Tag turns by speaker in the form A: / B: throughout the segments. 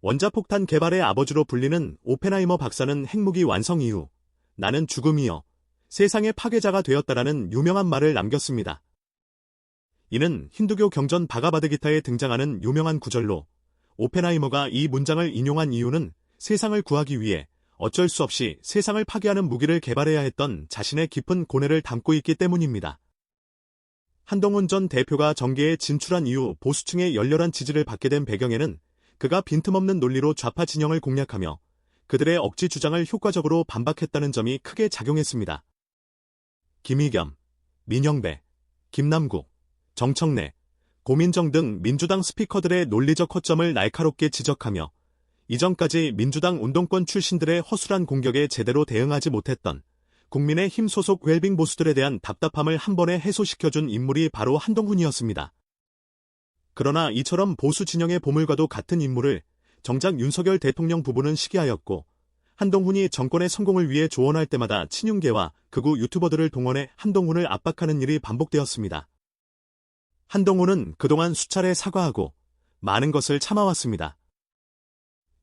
A: 원자폭탄 개발의 아버지로 불리는 오펜하이머 박사는 핵무기 완성 이후 나는 죽음이여 세상의 파괴자가 되었다라는 유명한 말을 남겼습니다. 이는 힌두교 경전 바가바드기타에 등장하는 유명한 구절로 오펜하이머가 이 문장을 인용한 이유는 세상을 구하기 위해 어쩔 수 없이 세상을 파괴하는 무기를 개발해야 했던 자신의 깊은 고뇌를 담고 있기 때문입니다. 한동훈 전 대표가 정계에 진출한 이후 보수층의 열렬한 지지를 받게 된 배경에는 그가 빈틈없는 논리로 좌파 진영을 공략하며 그들의 억지 주장을 효과적으로 반박했다는 점이 크게 작용했습니다. 김의겸, 민영배, 김남국, 정청래, 고민정 등 민주당 스피커들의 논리적 허점을 날카롭게 지적하며 이전까지 민주당 운동권 출신들의 허술한 공격에 제대로 대응하지 못했던 국민의힘 소속 웰빙 보수들에 대한 답답함을 한 번에 해소시켜준 인물이 바로 한동훈이었습니다. 그러나 이처럼 보수 진영의 보물과도 같은 인물을 정작 윤석열 대통령 부부는 시기하였고 한동훈이 정권의 성공을 위해 조언할 때마다 친윤계와 극우 유튜버들을 동원해 한동훈을 압박하는 일이 반복되었습니다. 한동훈은 그동안 수차례 사과하고 많은 것을 참아왔습니다.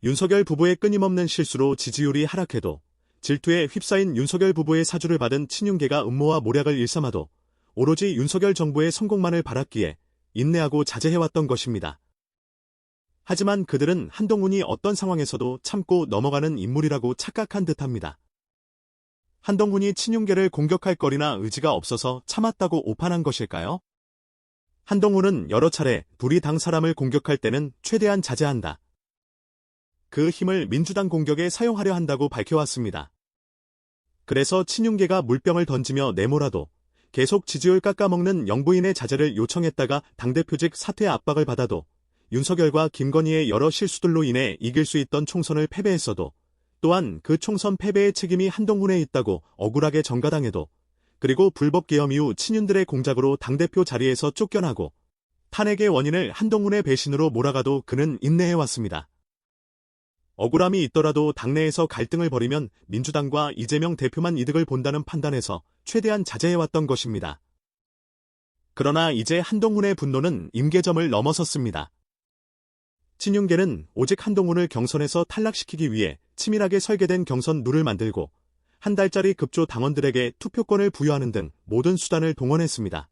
A: 윤석열 부부의 끊임없는 실수로 지지율이 하락해도 질투에 휩싸인 윤석열 부부의 사주를 받은 친윤계가 음모와 모략을 일삼아도 오로지 윤석열 정부의 성공만을 바랐기에 인내하고 자제해왔던 것입니다. 하지만 그들은 한동훈이 어떤 상황에서도 참고 넘어가는 인물이라고 착각한 듯합니다. 한동훈이 친윤계를 공격할 거리나 의지가 없어서 참았다고 오판한 것일까요? 한동훈은 여러 차례 불이 당 사람을 공격할 때는 최대한 자제한다. 그 힘을 민주당 공격에 사용하려 한다고 밝혀왔습니다. 그래서 친윤계가 물병을 던지며 내몰아도 계속 지지율 깎아먹는 영부인의 자제를 요청했다가 당대표직 사퇴 압박을 받아도 윤석열과 김건희의 여러 실수들로 인해 이길 수 있던 총선을 패배했어도 또한 그 총선 패배의 책임이 한동훈에 있다고 억울하게 전가당해도 그리고 불법 계엄 이후 친윤들의 공작으로 당대표 자리에서 쫓겨나고 탄핵의 원인을 한동훈의 배신으로 몰아가도 그는 인내해왔습니다. 억울함이 있더라도 당내에서 갈등을 벌이면 민주당과 이재명 대표만 이득을 본다는 판단에서 최대한 자제해왔던 것입니다. 그러나 이제 한동훈의 분노는 임계점을 넘어섰습니다. 친윤계는 오직 한동훈을 경선에서 탈락시키기 위해 치밀하게 설계된 경선 룰을 만들고 한 달짜리 급조 당원들에게 투표권을 부여하는 등 모든 수단을 동원했습니다.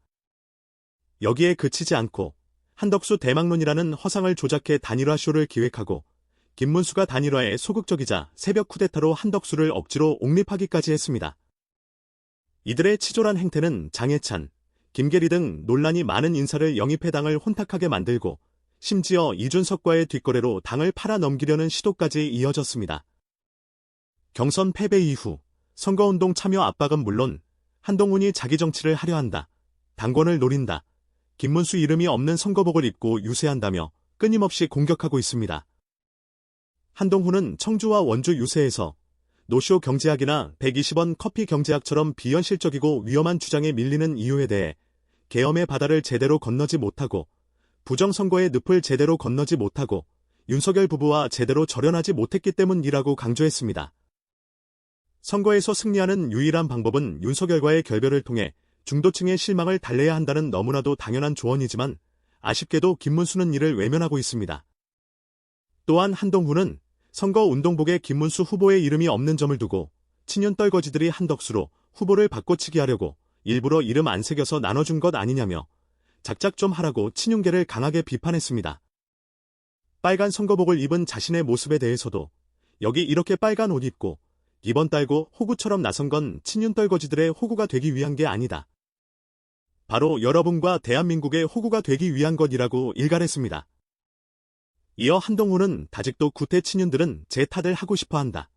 A: 여기에 그치지 않고 한덕수 대망론이라는 허상을 조작해 단일화쇼를 기획하고 김문수가 단일화에 소극적이자 새벽 쿠데타로 한덕수를 억지로 옹립하기까지 했습니다. 이들의 치졸한 행태는 장해찬, 김계리 등 논란이 많은 인사를 영입해 당을 혼탁하게 만들고 심지어 이준석과의 뒷거래로 당을 팔아넘기려는 시도까지 이어졌습니다. 경선 패배 이후 선거운동 참여 압박은 물론 한동훈이 자기 정치를 하려 한다, 당권을 노린다, 김문수 이름이 없는 선거복을 입고 유세한다며 끊임없이 공격하고 있습니다. 한동훈은 청주와 원주 유세에서 노쇼 경제학이나 120원 커피 경제학처럼 비현실적이고 위험한 주장에 밀리는 이유에 대해 계엄의 바다를 제대로 건너지 못하고 부정선거의 늪을 제대로 건너지 못하고 윤석열 부부와 제대로 절연하지 못했기 때문이라고 강조했습니다. 선거에서 승리하는 유일한 방법은 윤석열과의 결별을 통해 중도층의 실망을 달래야 한다는 너무나도 당연한 조언이지만 아쉽게도 김문수는 이를 외면하고 있습니다. 또한 한동훈은 선거운동복에 김문수 후보의 이름이 없는 점을 두고 친윤 떨거지들이 한덕수로 후보를 바꿔치기 하려고 일부러 이름 안 새겨서 나눠준 것 아니냐며 작작 좀 하라고 친윤계를 강하게 비판했습니다. 빨간 선거복을 입은 자신의 모습에 대해서도 여기 이렇게 빨간 옷 입고 이번 달고 호구처럼 나선 건 친윤 떨거지들의 호구가 되기 위한 게 아니다. 바로 여러분과 대한민국의 호구가 되기 위한 것이라고 일갈했습니다. 이어 한동훈은 아직도 구태 친윤들은 제 탓을 하고 싶어한다.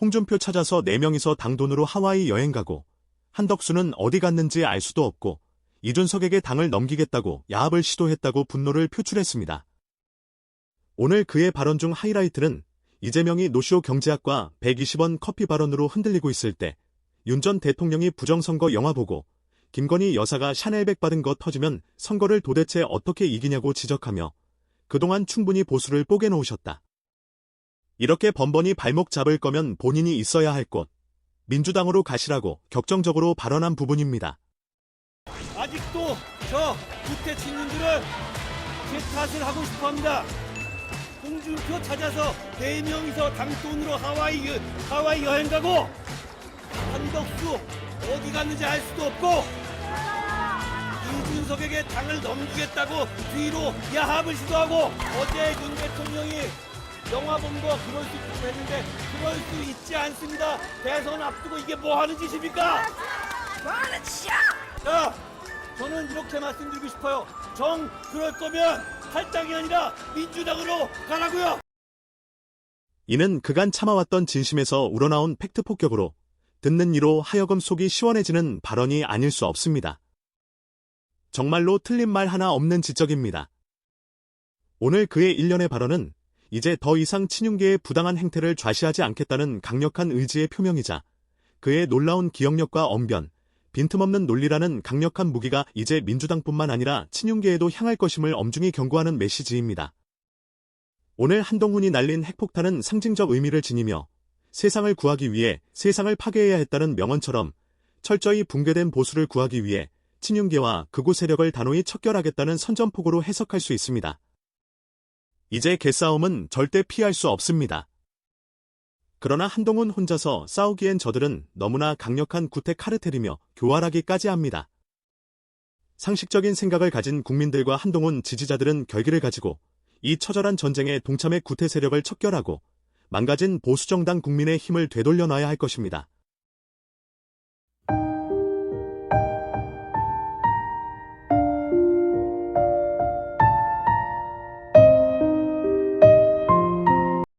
A: 홍준표 찾아서 4명이서 당 돈으로 하와이 여행 가고 한덕수는 어디 갔는지 알 수도 없고 이준석에게 당을 넘기겠다고 야합을 시도했다고 분노를 표출했습니다. 오늘 그의 발언 중 하이라이트는 이재명이 노쇼 경제학과 120원 커피 발언으로 흔들리고 있을 때 윤 전 대통령이 부정선거 영화 보고 김건희 여사가 샤넬백 받은 거 터지면 선거를 도대체 어떻게 이기냐고 지적하며 그동안 충분히 보수를 뽀개놓으셨다. 이렇게 번번이 발목 잡을 거면 본인이 있어야 할 곳, 민주당으로 가시라고 격정적으로 발언한 부분입니다.
B: 아직도 저 구태 친윤들은 제 탓을 하고 싶어합니다. 홍준표 찾아서 4명이서 당돈으로 하와이 여행 가고 한덕수 어디 갔는지 알 수도 없고 이준석에게 당을 넘기겠다고 뒤로 야합을 시도하고 어제 윤 대통령이 영화 본 거 그럴 수 있다고 했는데 그럴 수 있지 않습니다. 대선 앞두고 이게 뭐 하는 짓입니까?
C: 뭐 하는 짓이야?
B: 자, 저는 이렇게 말씀드리고 싶어요. 그럴 거면 탈당이 아니라 민주당으로 가라고요.
A: 이는 그간 참아왔던 진심에서 우러나온 팩트 폭격으로 듣는 이로 하여금 속이 시원해지는 발언이 아닐 수 없습니다. 정말로 틀린 말 하나 없는 지적입니다. 오늘 그의 일련의 발언은 이제 더 이상 친윤계의 부당한 행태를 좌시하지 않겠다는 강력한 의지의 표명이자 그의 놀라운 기억력과 언변, 빈틈없는 논리라는 강력한 무기가 이제 민주당뿐만 아니라 친윤계에도 향할 것임을 엄중히 경고하는 메시지입니다. 오늘 한동훈이 날린 핵폭탄은 상징적 의미를 지니며 세상을 구하기 위해 세상을 파괴해야 했다는 명언처럼 철저히 붕괴된 보수를 구하기 위해 친윤계와 극우 세력을 단호히 척결하겠다는 선전포고로 해석할 수 있습니다. 이제 개싸움은 절대 피할 수 없습니다. 그러나 한동훈 혼자서 싸우기엔 저들은 너무나 강력한 구태 카르텔이며 교활하기까지 합니다. 상식적인 생각을 가진 국민들과 한동훈 지지자들은 결기를 가지고 이 처절한 전쟁에 동참해 구태 세력을 척결하고 망가진 보수정당 국민의 힘을 되돌려 놔야 할 것입니다.